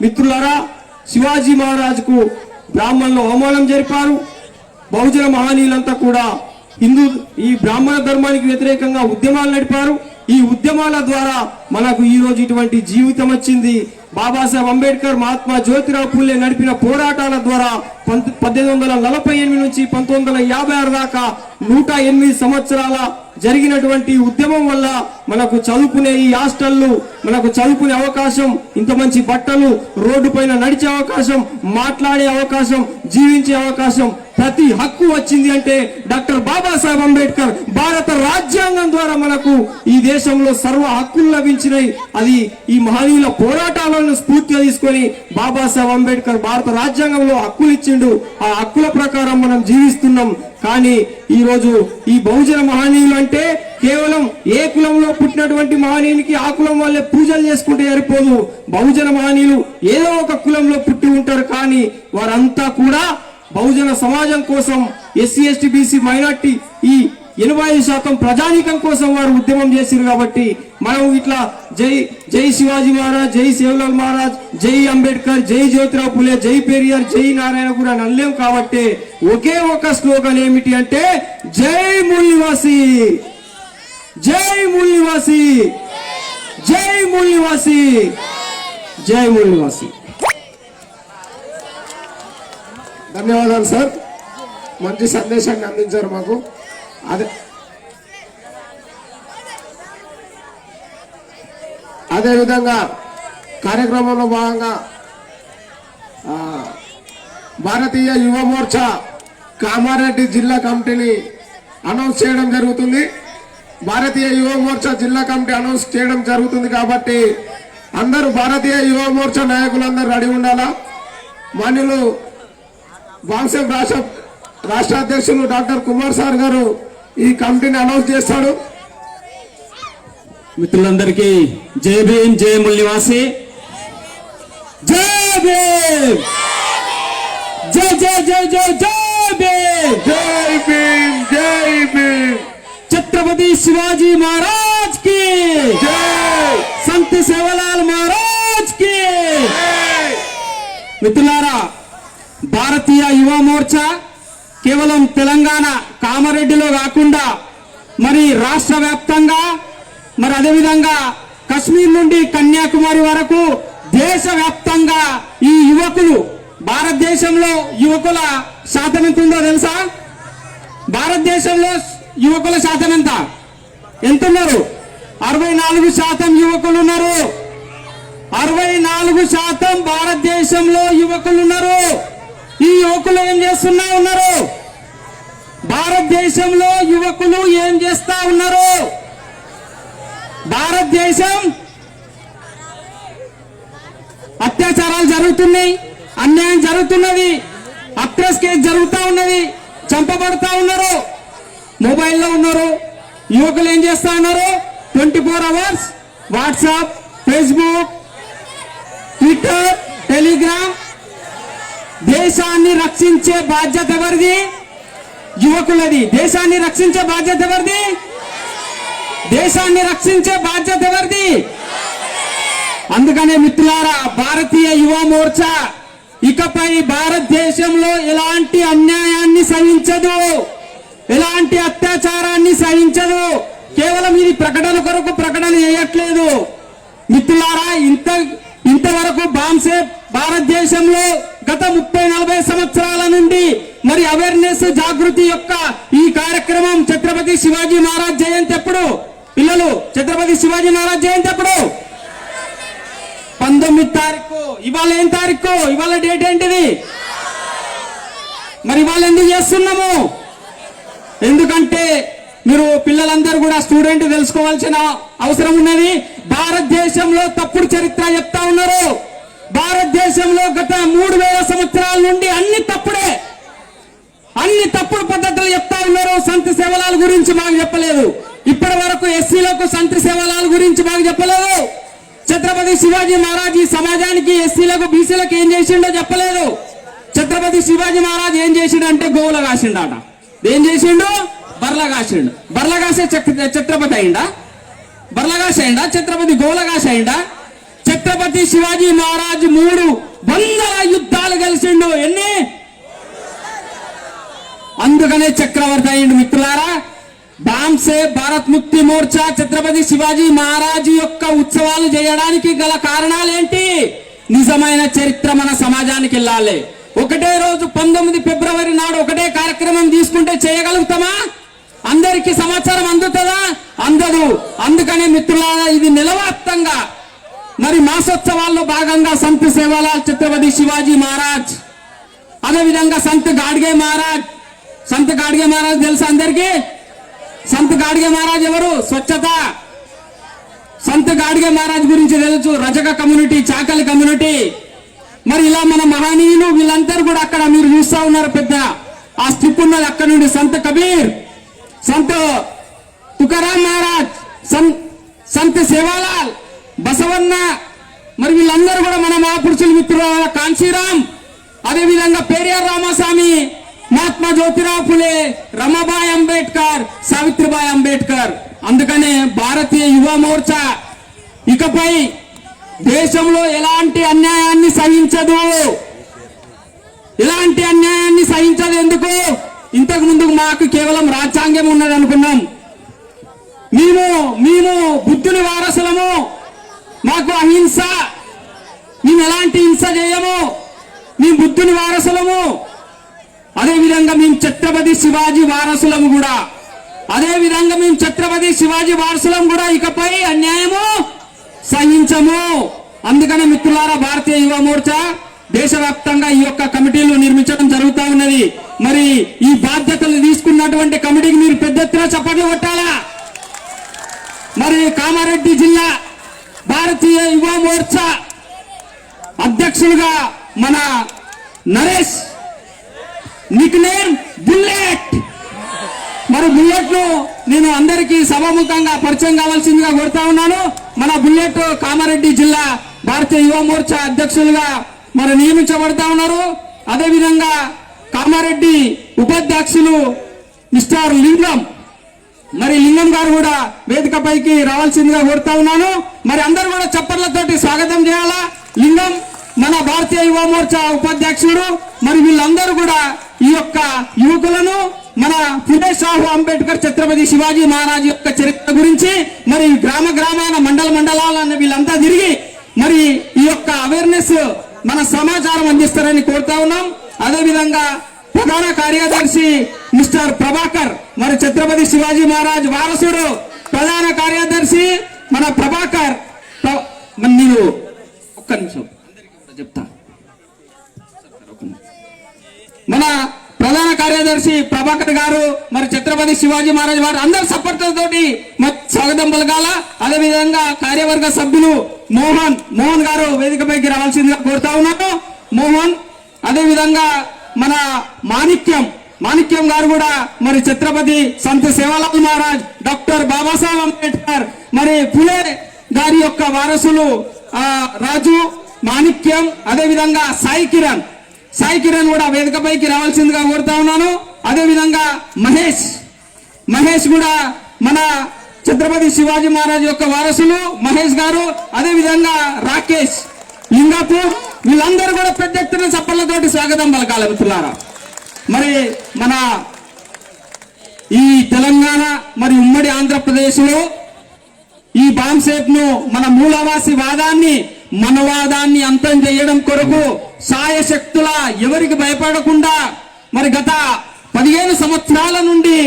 మిత్రులారా, శివాజీ మహారాజుకు బ్రాహ్మణులు అవమానం జరిపారు. బహుజన మహనీయులంతా కూడా ఈ బ్రాహ్మణ ధర్మానికి వ్యతిరేకంగా ఉద్యమాలు నడిపారు. ఈ ఉద్యమాల ద్వారా మనకు ఈ రోజు ఇటువంటి జీవితం వచ్చింది. బాబాసాహెబ్ అంబేద్కర్, మహాత్మా జ్యోతిరావు పూలే నడిపిన పోరాటాల ద్వారా 1848 నుంచి 1956 దాకా 108 సంవత్సరాల జరిగినటువంటి ఉద్యమం వల్ల మనకు చదువుకునే ఈ హాస్టళ్లు, మనకు చదువుకునే అవకాశం, ఇంత మంచి బట్టలు, రోడ్డు పైన నడిచే అవకాశం, మాట్లాడే అవకాశం, జీవించే అవకాశం, ప్రతి హక్కు వచ్చింది అంటే డాక్టర్ బాబాసాహెబ్ అంబేద్కర్ భారత రాజ్యాంగం ద్వారా మనకు ఈ దేశంలో సర్వ హక్కులు లభించినాయి. అది ఈ మహనీయుల పోరాటాలను స్ఫూర్తిగా తీసుకొని బాబాసాహెబ్ అంబేద్కర్ భారత రాజ్యాంగంలో హక్కులు ఇచ్చిండు. ఆ హక్కుల ప్రకారం మనం జీవిస్తున్నాం. కానీ ఈ రోజు ఈ బహుజన మహనీయులు అంటే కేవలం ఏ కులంలో పుట్టినటువంటి మహనీయునికి ఆ కులం వాళ్ళే పూజలు చేసుకుంటే సరిపోదు. బహుజన మహనీయులు ఏదో ఒక కులంలో పుట్టి ఉంటారు, కానీ వారంతా కూడా బహుజన సమాజం కోసం, ఎస్సీ ఎస్టీ బీసీ మైనార్టీ ఈ 85% ప్రజానీకం కోసం వారు ఉద్యమం చేశారు. కాబట్టి మనం ఇట్లా జై జై శివాజీ మహారాజ్, జై సేవలాల్ మహారాజ్, జై అంబేద్కర్, జై జ్యోతిరావు పూలే, జై పెరియార్, జై నారాయణ కూడా నల్లేం. కాబట్టి ఒకే ఒక స్లోగన్ ఏమిటి అంటే జై మూల్ నివాసి, జై మూల్ నివాసి, జై మూల్ నివాసి, జై మూల్ నివాసి. ధన్యవాదాలు సార్, మంచి సందేశాన్ని అందించారు మాకు. అదేవిధంగా కార్యక్రమంలో భాగంగా భారతీయ యువ మోర్చా కామారెడ్డి జిల్లా కమిటీని అనౌన్స్ చేయడం జరుగుతుంది. భారతీయ యువ మోర్చా జిల్లా కమిటీ అనౌన్స్ చేయడం జరుగుతుంది. కాబట్టి అందరూ భారతీయ యువ మోర్చా నాయకులందరూ రెడీ ఉండాలా. మాన్యులు బాంగ్సేప్ రాష్ట్ర అధ్యక్షులు డాక్టర్ కుమార్ సార్ గారు ఈ కమిటీని అనౌన్స్ చేస్తాడు. మిత్రులందరికీ జై భీమ్, జై మూల్ నివాసి, జై భీమ్, జై జై జై జై జై భీమ్, జై భీమ్, జై భీమ్. ఛత్రపతి శివాజీ మహారాజ్ కి జై, సంత్ సేవలాల్ మహారాజ్ కి జై. మిత్రులారా, భారతీయ యువ మోర్చా కేవలం తెలంగాణ కామారెడ్డిలో కాకుండా మరి రాష్ట్ర వ్యాప్తంగా, మరి అదేవిధంగా కశ్మీర్ నుండి కన్యాకుమారి వరకు దేశవ్యాప్తంగా ఈ యువకులు, భారతదేశంలో యువకుల శాతం ఎంత ఉందో తెలుసా? భారతదేశంలో యువకుల శాతం ఎంత ఉన్నారు? 64% యువకులు ఉన్నారు. 64% భారతదేశంలో యువకులు ఉన్నారు. ఈ యువకులు ఏం చేస్తున్నా ఉన్నారు? భారతదేశంలో యువకులు ఏం చేస్తా ఉన్నారు? భారతదేశం అత్యాచారాలు జరుగుతున్నాయి, అన్యాయం జరుగుతున్నది, అక్రస్ కేసు జరుగుతూ ఉన్నది, చంపబడుతూ ఉన్నారు, మొబైల్లో ఉన్నారు, యువకులు ఏం చేస్తా ఉన్నారు? 24 hours WhatsApp, Facebook, Twitter, Telegram. దేశాన్ని రక్షించే బాధ్యత ఎవరిది? యువకులది. దేశాన్ని రక్షించే బాధ్యత ఎవరిది? దేశాన్ని రక్షించే బాధ్యత ఎవరిది? అందుకనే మిత్రులారా, భారతీయ యువ మోర్చా ఇకపై భారతదేశంలో ఎలాంటి అన్యాయాన్ని సహించదు, ఎలాంటి అత్యాచారాన్ని సహించదు. కేవలం ఇది ప్రకటన కొరకు ప్రకటన చేయట్లేదు మిత్రులారా. ఇంతవరకు బాంసెప్ భారతదేశంలో గత 30-40 సంవత్సరాల నుండి మరి అవేర్నెస్, జాగృతి యొక్క ఈ కార్యక్రమం ఛత్రపతి శివాజీ మహారాజ్ జయంతి ఎప్పుడు? పిల్లలు, ఛత్రపతి శివాజీ మహారాజ్ జయంతి ఎప్పుడు? 19 తారీఖు. ఇవాళ ఏం తారీఖు? ఇవాళ డేట్ ఏంటిది? మరి ఇవాళ ఎందుకు చేస్తున్నాము? ఎందుకంటే మీరు పిల్లలందరూ కూడా స్టూడెంట్ తెలుసుకోవాల్సిన అవసరం ఉన్నది. భారతదేశంలో తప్పుడు చరిత్ర చెప్తా ఉన్నారు. భారతదేశంలో గత 3000 సంవత్సరాల నుండి అన్ని తప్పుడే, అన్ని తప్పుడు పద్ధతులు చెప్తా ఉన్నారు. సంత్ సేవలాల గురించి మాకు చెప్పలేదు. ఇప్పటి వరకు ఎస్సీలకు సంత్ సేవలాల గురించి మాకు చెప్పలేదు. ఛత్రపతి శివాజీ మహారాజ్ ఈ సమాజానికి, ఎస్సీలకు, బీసీలకు ఏం చేసిండో చెప్పలేదు. ఛత్రపతి శివాజీ మహారాజ్ ఏం చేసిండు అంటే గోవుల కాసిండట. ఏం చేసిండు? బర్ల కాసిండు. బర్ల కాసే ఛత్రపతి అయిందా? బర్ల కాసైందా? ఛత్రపతి గోవుల కాసైందా? ఛత్రపతి శివాజీ మహారాజ్ 300 యుద్ధాలు గెలిచిండు. ఎన్ని? అందుకనే చక్రవర్తి అయిండు. మిత్రులారా, బాంసే భారత్ ముక్తి మోర్చా ఛత్రపతి శివాజీ మహారాజ్ యొక్క ఉత్సవాలు చేయడానికి గల కారణాలు ఏంటి? నిజమైన చరిత్ర మన సమాజానికి వెళ్ళాలి. ఒకటే రోజు 19 ఫిబ్రవరి నాడు ఒకటే కార్యక్రమం తీసుకుంటే చేయగలుగుతామా? అందరికీ సమాచారం అందుతుందా? అందదు. అందుకనే మిత్రులారా, ఇది నిలవాప్తంగా మరి మాసోత్సవాల్లో భాగంగా సంత్ సేవాలాల్ ఛత్రపతి శివాజీ మహారాజ్, అదేవిధంగా సంత్ గాడ్గే మహారాజ్. సంత్ గాడ్గే మహారాజ్ తెలుసా అందరికీ? సంత్ గాడ్గే మహారాజ్ ఎవరు? స్వచ్ఛత. సంత్ గాడ్గే మహారాజ్ గురించి తెలుసు. రజక కమ్యూనిటీ, చాకలి కమ్యూనిటీ. మరి ఇలా మన మహనీయులు వీళ్ళందరూ కూడా అక్కడ మీరు చూస్తా ఉన్నారు. పెద్ద ఆ స్ట్రిప్ ఉన్నది అక్కడ నుండి. సంత్ కబీర్, సంత్ తుకారాం మహారాజ్, సంత్ సేవాలాల్, బసవన్న, మరి వీళ్ళందరూ కూడా మన మహాపురుషులు మిత్రులు. కాంశీరామ్, అదేవిధంగా పేరియార్ రామస్వామి, మహాత్మా జ్యోతిరావు ఫులే, రమాబాయి అంబేద్కర్, సావిత్రిబాయి అంబేద్కర్. అందుకనే భారతీయ యువ మోర్చా ఇకపై దేశంలో ఎలాంటి అన్యాయాన్ని సహించదు, ఎలాంటి అన్యాయాన్ని సహించదు. ఎందుకు? ఇంతకు ముందు మాకు కేవలం రాజ్యాంగం ఉన్నది అనుకున్నాం. మేము బుద్ధుని వారసులము, మాకు అహింస, మేము ఎలాంటి హింస చేయము, మేము బుద్ధుని వారసులము. అదేవిధంగా మేము ఛత్రపతి శివాజీ వారసులము కూడా. అదేవిధంగా మేము ఛత్రపతి శివాజీ వారసులం కూడా ఇకపై అన్యాయము సహించము. అందుకనే మిత్రులారా, భారతీయ యువ మోర్చా దేశవ్యాప్తంగా ఈ యొక్క కమిటీలు నిర్మించడం జరుగుతూ ఉన్నది. మరి ఈ బాధ్యతలు తీసుకున్నటువంటి కమిటీకి మీరు పెద్ద ఎత్తున చప్పట్లు కొట్టాలా. మరి కామారెడ్డి జిల్లా భారతీయ యువ మోర్చా అధ్యక్షులుగా మన నరేష్, నిక్ నేమ్ బుల్లెట్. మరి బుల్లెట్ ను నేను అందరికీ సభాముఖంగా పరిచయం కావాల్సిందిగా కోరుతా ఉన్నాను. మన బుల్లెట్ కామారెడ్డి జిల్లా భారతీయ యువ మోర్చా అధ్యక్షులుగా మరి నియమించబడతా ఉన్నారు. అదేవిధంగా కామారెడ్డి ఉపాధ్యక్షులు మిస్టర్ లింగం, మరి లింగం గారు కూడా వేదికపైకి రావాల్సిందిగా కోరుతా ఉన్నాను. మరి అందరూ కూడా చప్పట్లతోటి స్వాగతం చేయాలా. లింగం మన భారతీయ యువ మోర్చా ఉపాధ్యక్షుడు. మరి వీళ్ళందరూ కూడా ఈ యొక్క యువకులను మన ఫులే సాహు అంబేద్కర్ ఛత్రపతి శివాజీ మహారాజ్ యొక్క చరిత్ర గురించి మరి గ్రామాన మండలాలను వీళ్ళంతా తిరిగి మరి ఈ యొక్క అవేర్నెస్ మన సమాచారం అందిస్తారని కోరుతా ఉన్నాం. అదేవిధంగా ప్రధాన కార్యదర్శి మిస్టర్ ప్రభాకర్, మరి ఛత్రపతి శివాజీ మహారాజ్ వారసుడు ప్రధాన కార్యదర్శి మన ప్రభాకర్. మీరు ఒక్క నిమిషం చెప్తా. మన ప్రధాన కార్యదర్శి ప్రభాకర్ గారు, మరి ఛత్రపతి శివాజీ మహారాజ్ వారు అందరు సపోర్ట్లతోటి స్వాగతం పలకాల. అదేవిధంగా కార్యవర్గ సభ్యులు మోహన్ గారు వేదికపైకి రావాల్సిందిగా కోరుతా ఉన్నాను. మోహన్, అదేవిధంగా మన మాణిక్యం మాణిక్యం గారు కూడా మరి ఛత్రపతి సంత్ సేవాలాల్ మహారాజ్, డాక్టర్ బాబాసాహెబ్ అంబేద్కర్, మరి పులే గారి యొక్క వారసులు రాజు, మాణిక్యం, అదే విధంగా సాయి కిరణ్ కూడా వేదికపైకి రావాల్సిందిగా కోరుతా ఉన్నాను. అదే విధంగా మహేష్ కూడా మన ఛత్రపతి శివాజీ మహారాజ్ యొక్క వారసులు మహేష్ గారు, అదే విధంగా రాకేష్ లింగాపూర్, వీళ్ళందరూ కూడా పెద్ద ఎత్తున చప్పళ్లతోటి స్వాగతం పలకాలి మిత్రులారా. మరి మన ఈ తెలంగాణ మరి ఉమ్మడి ఆంధ్రప్రదేశ్ లో ఈ బాంసేప్ ను మన మూలవాసి వాదాన్ని మనవాదాన్ని అంతం చేయడం కొరకు సాయశక్తుల ఎవరికి భయపడకుండా మరి గత 15 సంవత్సరాల నుండి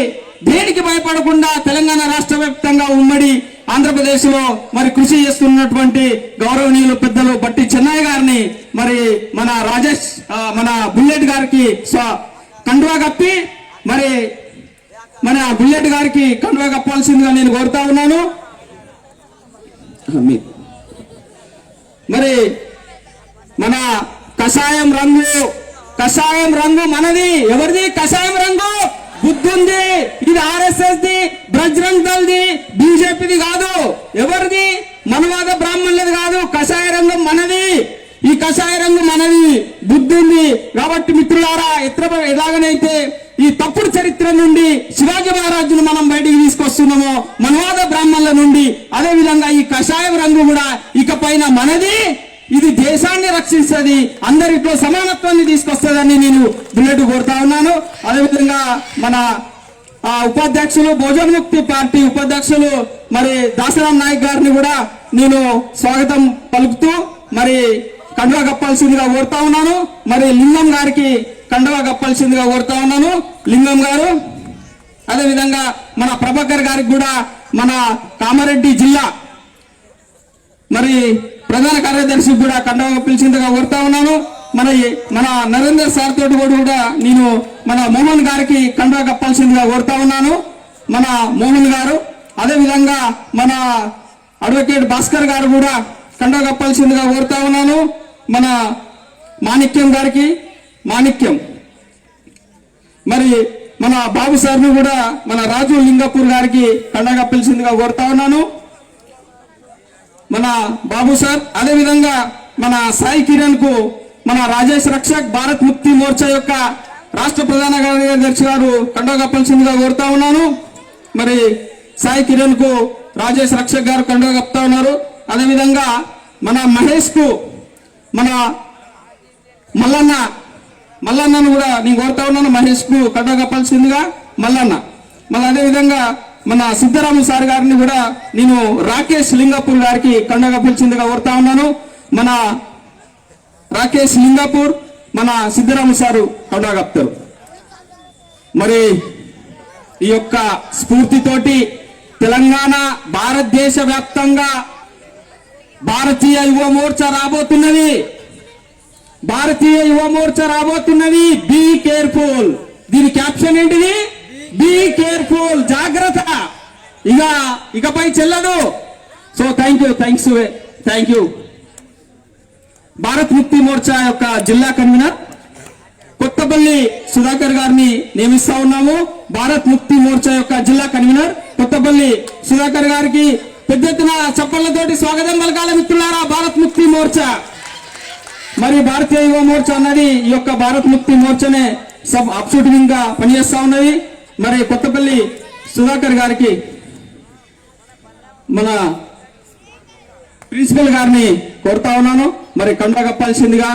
దేనికి భయపడకుండా తెలంగాణ రాష్ట్ర వ్యాప్తంగా ఉమ్మడి ఆంధ్రప్రదేశ్ లో మరి కృషి చేస్తున్నటువంటి గౌరవనీయులు పెద్దలు బట్టి చెన్నయ్య గారిని మరి మన బుల్లెట్ గారికి కండువా కప్పి మరి మన బుల్లెట్ గారికి కండువా కప్పాల్సిందిగా నేను కోరుతా ఉన్నాను. మరి మన కషాయం రంగు మనది. ఎవరిది కషాయం రంగు? బుద్ధుంది. ఇది RSS ది, బజరంగ్ దళ్ ది, బీజేపీది కాదు. ఎవరిది? మనవాద బ్రాహ్మణులది కాదు. కషాయ రంగం మనది. ఈ కషాయ రంగు మనది, బుద్ధుంది. కాబట్టి మిత్రులారా, ఎలాగనైతే ఈ తప్పుడు చరిత్ర నుండి శివాజీ మహారాజును మనం బయటికి తీసుకొస్తున్నామో మనవాద బ్రాహ్మణుల నుండి, అదే విధంగా ఈ కషాయం రంగు కూడా ఇకపైన మనది. ఇది దేశాన్ని రక్షిస్తుంది, అందరిలో సమానత్వాన్ని తీసుకొస్తుందని నేను బుల్లెట్ కోరుతా ఉన్నాను. అదేవిధంగా మన ఉపాధ్యక్షులు భోజనముక్తి పార్టీ ఉపాధ్యక్షులు మరి దాసరాం నాయక్ గారిని కూడా నేను స్వాగతం పలుకుతూ మరి కండువా కప్పాల్సిందిగా కోరుతా ఉన్నాను. మరి లింగం గారికి కండువా కప్పాల్సిందిగా కోరుతా ఉన్నాను. లింగం గారు, అదేవిధంగా మన ప్రభాకర్ గారికి కూడా మన కామారెడ్డి జిల్లా మరి ప్రధాన కార్యదర్శి కూడా కండువా కప్పాల్సిందిగా కోరుతా ఉన్నాను. మన నరేందర్ సార్ తోటి కూడా నేను మన మోహన్ గారికి కండువా కప్పాల్సిందిగా కోరుతా ఉన్నాను. మన మోహన్ గారు, అదే విధంగా మన అడ్వకేట్ భాస్కర్ గారు కూడా కండువా కప్పాల్సిందిగా కోరుతా ఉన్నాను. మన మాణిక్యం గారికి మరి మన బాబు సార్ని కూడా మన రాజు లింగపూర్ గారికి కండువా కప్పాల్సిందిగా కోరుతా ఉన్నాను. మన బాబు సార్, అదే విధంగా మన సాయి కిరణ్ కు మన రాజేష్ రక్షక్ భారత్ ముక్తి మోర్చా యొక్క రాష్ట్ర ప్రధాన కార్యదర్శి గారు కండువా కప్పాల్సిందిగా కోరుతా ఉన్నాను. మరి సాయి కిరణ్ కు రాజేష్ రక్షక్ గారు కండువా కప్తా ఉన్నారు. అదే విధంగా మన మహేష్ కు మన మల్లన్నను కూడా నేను కోరుతా ఉన్నాను. మహేష్ కు కండువా కప్పాల్సిందిగా మల్లన్న. మళ్ళీ అదే విధంగా మన సిద్ధరాము సార్ గారిని కూడా నేను రాకేష్ లింగాపూర్ గారికి కండువా కప్పాల్సిందిగా కోరుతా ఉన్నాను. మన రాకేష్ లింగాపూర్, మన సిద్ధరాము సారు కండువా కప్తారు. మరి ఈ యొక్క స్ఫూర్తితోటి తెలంగాణ భారతదేశ వ్యాప్తంగా భారతీయ యువ మోర్చా రాబోతున్నది. Be careful. దీని క్యాప్షన్ ఏంటిది? బీ కేర్ఫుల్, జాగ్రత్త, ఇకపై చెల్లదు. So thank you. భారత్ ముక్తి మోర్చా యొక్క జిల్లా కన్వీనర్ కొత్తపల్లి సుధాకర్ గారిని నియమిస్తా ఉన్నాము. భారత్ ముక్తి మోర్చా యొక్క జిల్లా కన్వీనర్ కొత్తపల్లి సుధాకర్ గారికి పెద్ద ఎత్తున చప్పళ్లతోటి స్వాగతం పలకాలి మిత్రులారా. భారత్ ముక్తి మోర్చా మరి భారతీయ యువ మోర్చా అన్నది ఈ యొక్క భారత్ ముక్తి మోర్చానే సబ్ అబ్సూటింగ్ గా పనిచేస్తా ఉన్నది. మరి కొత్తపల్లి సుధాకర్ గారికి మన ప్రిన్సిపల్ గారిని కోరుతా ఉన్నాను. మరి కండువా కప్పాల్సిందిగా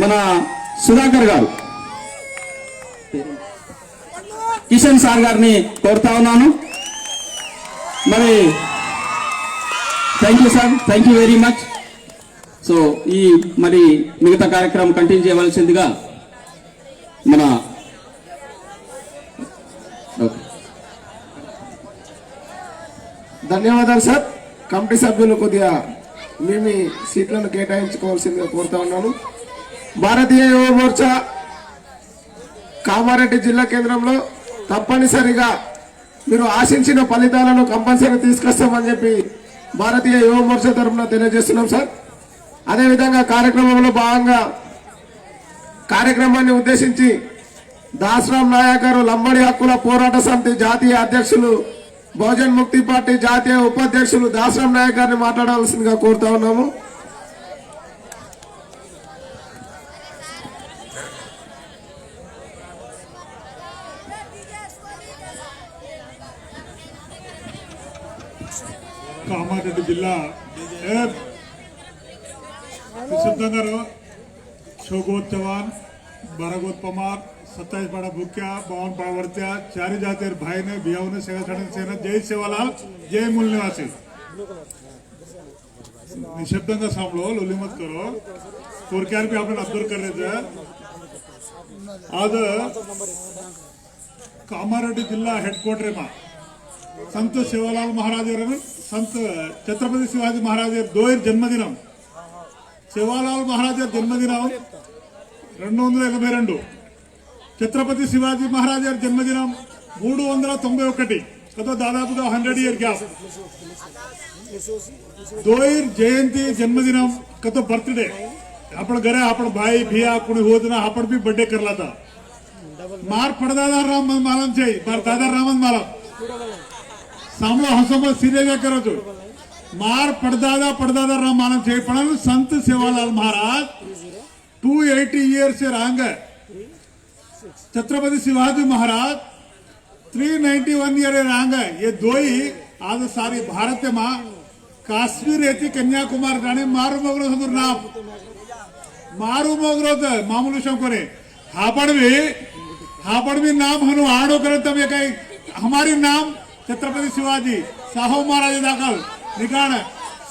మన సుధాకర్ గారు, కిషన్ సార్ గారిని కోరుతా ఉన్నాను. మరి thank you sir, thank you very much. So ఈ మరి మిగతా కార్యక్రమం కంటిన్యూ చేయవలసిందిగా మన ధన్యవాదాలు సార్. కమిటీ సభ్యులు కొద్దిగా మీ సీట్లను కేటాయించుకోవాల్సిందిగా కోరుతా ఉన్నాను. భారతీయ యువ మోర్చా కామారెడ్డి జిల్లా కేంద్రంలో తప్పనిసరిగా మీరు ఆశించిన ఫలితాలను కంపల్సరీ తీసుకొస్తామని చెప్పి భారతీయ యువ మోర్చా తరఫున తెలియజేస్తున్నాం సార్. అదేవిధంగా కార్యక్రమంలో భాగంగా కార్యక్రమాన్ని ఉద్దేశించి దాసరాం నాయక్ గారు లంబడి హక్కుల పోరాట సమితి జాతీయ అధ్యక్షులు బహుజన్ ముక్తి పార్టీ జాతీయ ఉపాధ్యక్షులు దాసరాం నాయక్ గారిని మాట్లాడాల్సిందిగా కోరుతా ఉన్నాము. కామారెడ్డి జిల్లా सिद्धंगाराव शोगोत चव्हाण बारागोत पमार 27 बड़ा भुक्या 52 पावर्त्या चारी जातेर भाई ने भियावने सेवा सेना जय सेवालाल जय मूल निवासी निशब्दंगा सांभळो लोली मत करो थोडक्यात भी आपण ऑब्झर्व करायचं आज कामारेड्डी जिल्हा हेडक्वार्टर मा संत सेवालाल महाराज संत छत्रपति शिवाजी महाराज दोयर जन्मदिनम सेवालाल महाराज जन्मदिनम 282 छत्रपति शिवाजी महाराज जन्मदिनम 391 कदा दादापुगा 100 इयर गैप दोयर जयंती जन्मदिनम कतो बर्थडे आपण घरे आपण भाई भिया कोणी होत ना आपण भी बर्थडे करला था मार पडदादा राम मालम छे मार दादा रामन मालम सामो हसमो सीरियस करो तो मार पड़दादा राम मालम छे पण संत सेवालाल महाराज 280 इयर्स से रांग छत्रपति शिवाजी महाराज 391 ईयर रांग ये दो ही आज सारी भारत में काश्मीर येती कन्याकुमारी जाने मारू मोगरो सदुर नाम मारू मोगरो मामूलू शंकरे हापड़ भी नाम हनु आड़ो करे तब ये कहीं हमारी नाम छत्रपति शिवाजी साहू महाराज दाखल निकाल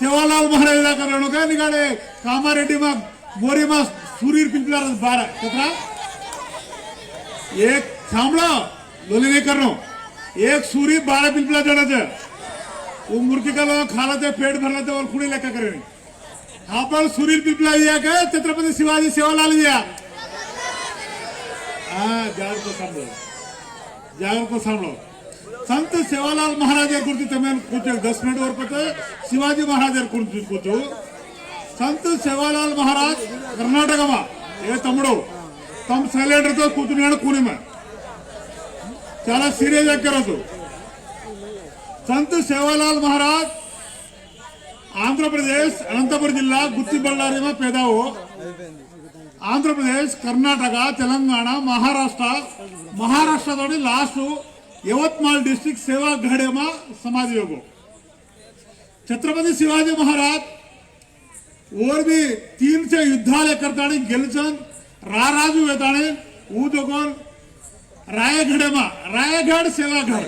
सेवालाल महाराज दाखल रणो काय निकाले कामारेड्डी मग मोरी मग सूरीर पिंपला 12 कितना एक सांभळो लोली नहीं करनो एक सूरी 12 पिंपला जड़ा छे वो मुर्गी का लोग खाला थे पेट भरला थे और खुड़ी लेकर करे हाँ पर सूरीर पिंपला ये क्या छत्रपति शिवाजी सेवालाल लिया हाँ जागर को सांभळो संत सेवालाल महाराज कुर्ती तमें कुछ 10 मिनट और पता शिवाजी महाराज कुर्ती कुछ संत सेवालाल महाराज कर्नाटक में ये तमड़ो तम सैलेंडर तो कुछ कूनी में चाला सीरियस करो तो संत सेवालाल महाराज आंध्र प्रदेश अनंतपुर जिला गुत्ती बल्लारी में पैदा हो आंध्र प्रदेश कर्नाटक तेलंगाना महाराष्ट्र तो लास्ट यवतमाल डिस्ट्रिक्ट सेवा घड़े में समाज योगो छत्रपति शिवाजी महाराज और भी 3 से युद्धाले करताने गेलचन राराजू वेताने ऊदोगोन रायगढ़ में रायगढ़ सेवागढ़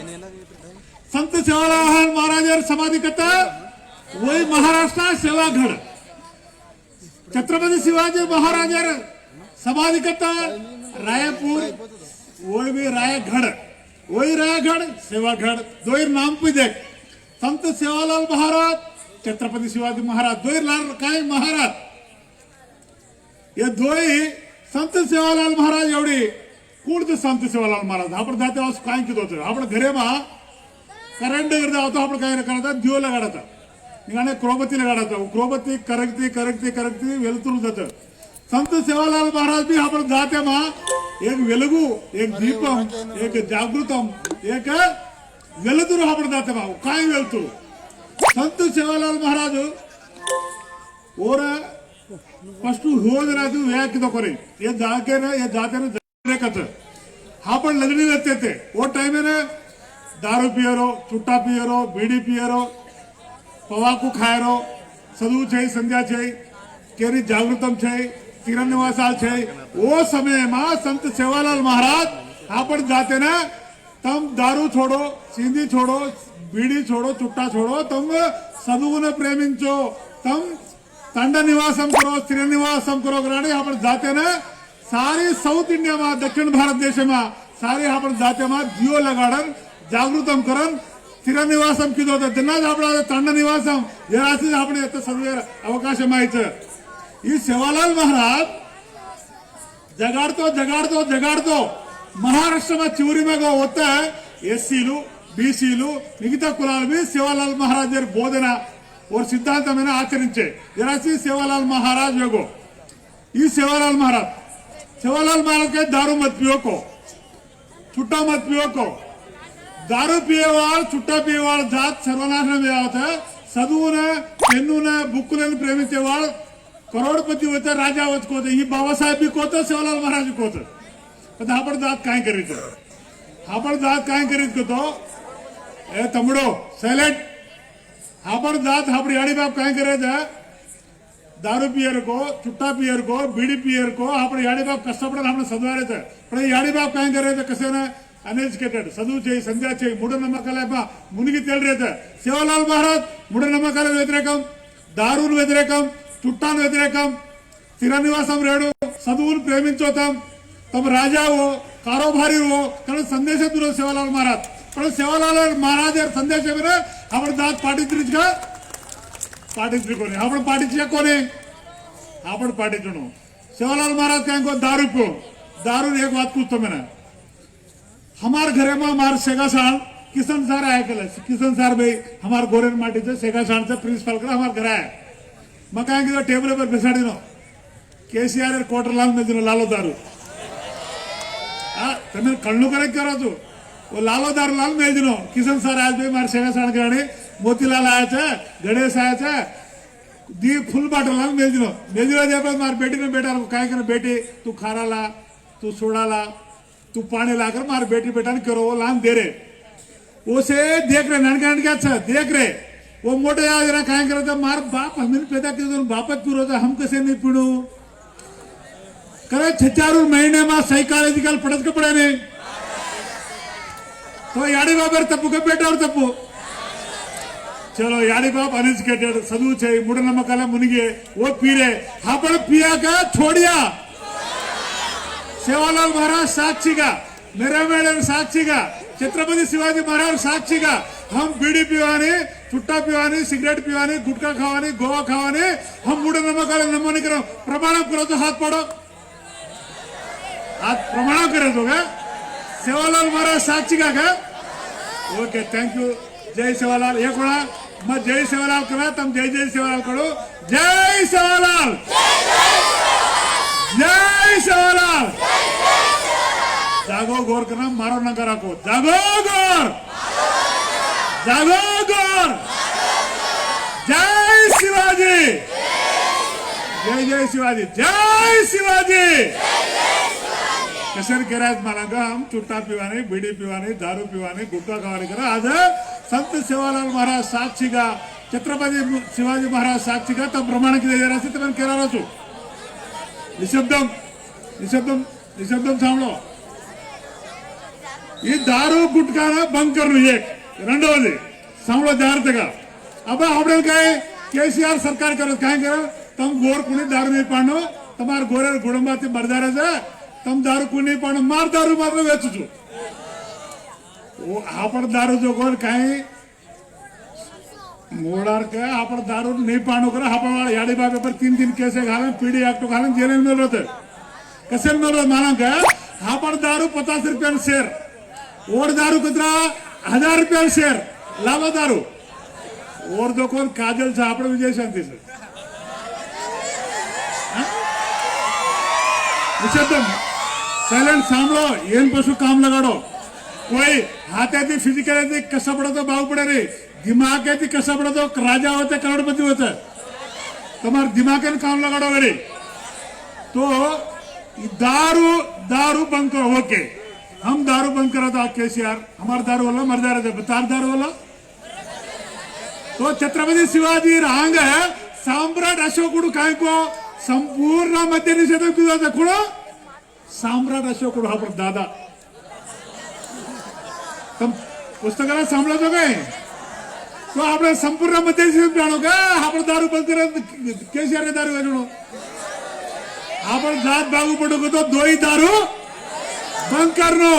संत सेवालाल महाराज समाधि कथा वही महाराष्ट्र सेवागढ़ छत्रपति शिवाजी महाराज समाधि कथा रायपुर वही भी रायगढ़ वही रायगढ़ सेवागढ़ दो नाम पे देख संत सेवालाल महाराज छत्रपति शिवाजी महाराज दो लाल काय महाराज ये दो ही संत सेवालाल महाराज एवढी कूड़ते संत सेवालाल महाराज आपण जाते वास काय किती होतं आपण घरे मा करंट करता होतो आपण काय करता दियो लगाडता निगाने क्रोबती लगाडता क्रोबती करगती वेलतुरु जातं संत सेवालाल महाराज भी आपण जाते मा एक वेलगू एक दीपम एक जागृतम एक वेलतुरु आपण जाते मा काय वेलतुरु संत सेवालाल महाराज और फर्स्ट होज राजू व्याकितो करे ये जाते ने कथ आपण लगनी रहते थे वो टाइम में दारू पियरो चुट्टा पियरो बीड़ी पियरो पवाकू खायरो सदू छे संध्या छे केरी जागृतम छे तिरनिवासाल छे वो समय में संत सेवालाल महाराज आपण जाते ना तम दारू छोड़ो सिंधी छोड़ो बीड़ी छोड़ो चुट्टा छोड़ो तम सदुगुण प्रेमिंचो तम तंड निवासम करो स्थिर निवासम करो ग्राणी आपण जाते ना सारी साउथ इंडिया में दक्षिण भारत देश में सारी आपण जाते में जियो लगाडन जागृतम करन स्थिर निवासम किदो त्यांना आपण तंड निवासम या राशी आपण येत सर्व अवकाश माहिती ఈ सेवालाल महाराज जगाड़तो महाराष्ट्र में चिवरी में होता है एससीलू बीसीलू मिगता कुलाल भी सेवालाल महाराज बोधना और सिद्धांत में आचरिंचे जरासी सेवालाल महाराज योगो ई सेवालाल महाराज के दारू मत पियो को छुट्टा मत पियो को दारू पिएवाड़ छुट्टा पिएवाड़ जात सर्वनाशనం होता చదువున పెన్నున బుక్కులను ప్రేమించేవాడు करोड़पति होते राजा होत को ही बाबासाहेब भी कोत सेवालाल महाराज कोत पण आपण दात काय करीत आपण दात काय करीत तो ए तमड़ो साइलेंट आपण दात आपण याडी बाप काय करायचा दारू पियर को चुट्टा पियर को बीड़ी पियर को आपण याडी बाप कष्टपडून आपण सदवारायचं पण याडी बाप काय करायचं कसं ना अनएजुकेटेड చదువు చేయి సంధ్య చేయి మూఢనమ్మకాల మునిగి తేలిరేత సేవలాల్ మహారాజ్ మూఢనమ్మకాల వ్యతిరేకం దారుల వ్యతిరేకం చుట్టాల వ్యతిరేకం స్థిర నివాసం రేడు చదువును ప్రేమించోతాం తమ రాజా हो कारोबारी हो कारण संदेश दिलो सेवालाल महाराज पण सेवालाल महाराज संदेश आपण दात पाठीत्रीच का पाठीत्री कोणी आपण पाठीचे कोणी आपण पाठीचणो सेवालाल महाराज काय को दारू पियो दारू एक बात पूछतो मैंने हमार घरे में हमार सेगासाण किशन सर आया कल किशन सर भाई हमार गोरेन माटी से सेगासाण से प्रिंसिपल का हमार घर आया मैं कहा टेबल पर बेसाड़ी नो केसीआर क्वार्टर लाल में दिनो लालो दारू तमें कल्लू करेक्ट करो तू वो लालो दारू लाल में दिनो किशन सर आज भाई मार सेगासाण गाड़ी मोतीलाल आया थे गणेश आया थे दी फुल बाटल लाल में दिनो जब मार बेटी ने बेटा काय कर बेटी तू खारा ला तू सोडा ला तू पानी लाकर मार बेटी बेटा ने करो वो लान दे रहे उसे देख रहे नानकान क्या अच्छा देख रहे वो मोटे आज रहा काय करता मार बाप हमें पैदा किया बापत पूरा होता हम कैसे नहीं पीड़ू करे 6 महीने में साइकोलॉजिकल पढ़त के पड़े नहीं तो याडी बाबर तप्पू के बेटा और तप्पू चलो याडी बाप अनएजुकेटेड चदू चाहिए मूढ़नम्मकाल मुनिगे वो पी रहे हाँ पर पिया का छोड़िया सेवालाल महाराज साक्षी का मेरा मैडम साक्षी का छत्रपति शिवाजी महाराज साक्षी का हम बीड़ी पीवानी चुट्टा पीवानी सिगरेट पीवानी गुटखा खावानी गोवा खावानी हम मूढ़नम्मकाल नमोनी करो प्रमाण करो तो हाथ पड़ो हाथ प्रमाण करे तो क्या सेवालाल महाराज साक्षी का क्या ओके थैंक यू जय सेवालाल एक बड़ा मैं जय सेवालाल करा तुम जय जय सेवालाल करो जय सेवालाल जय सेवालाल जागो गौर करना मारो ना करा को जागो गौर जय शिवाजी जय जय शिवाजी जय शिवाजी कशर करायत मला का हम चुट्टा पिवाने बीड़ी पिवाने दारू पिवाने गुटखा खावाने करा आज संत सेवालाल महाराज साक्षी का छत्रपति शिवाजी महाराज साक्षी का तब प्रमाण किया जा रहा है तो मैं कह रहा हूं निशब्दम निशब्दम निशब्दम सांभळो ఈ దారు గుట్కాన బంకర్ एक రెండోది सांभळो జాగ్రత్తగా అబ్బా આપણે काय केसीआर सरकार करो काय करो तम गोर कुणी दारू नहीं पाणो તમાર गोरे गुडंबाती बरदारे છે तम दारू कुणी पाणो मार दारू मात्र વેચજો ओ आपण दारू जो गोर काय मोडार का आपण दारू नहीं पाणो करा आपण याडी बाबे पर 3 केस घालन पीडी एक्ट घालन जेल में होते कसे में माना का आपण दारू 50 रुपया शेर और दारू कितना 1000 रुपया शेर लालो दारू और जो कौन काजल से आपण विजय शांति से निशब्दम साइलेंट सांभळो ಏನ್ ಪಶು काम लगाडो कोई हाथाती फिजिकल कसा पड़तो भाव पड़े रे दिमाग कसा पड़तो राजा होते करोड़पति होते तुम्हारे दिमाग काम लगाडो रे तो दारू दारू बंद करो ओके हम दारू बंद करा था केसीआर हमारा दारू वाला मर जा रहे थे तार दारू वाला तो छत्रपति शिवाजी रांग है सम्राट अशोकुడు काय को संपूर्ण मध्य निषेध किया कुणो सम्राट अशोकुడు हा दादा तुम पुस्तकाला सांभळा तो काय तो आपण संपूर्ण मध्य निषेध जाणो का आपण दारू बंद करा केसीआर दारू वेचणो आपण जात बागू पडो तो दोई दारू बंद करनो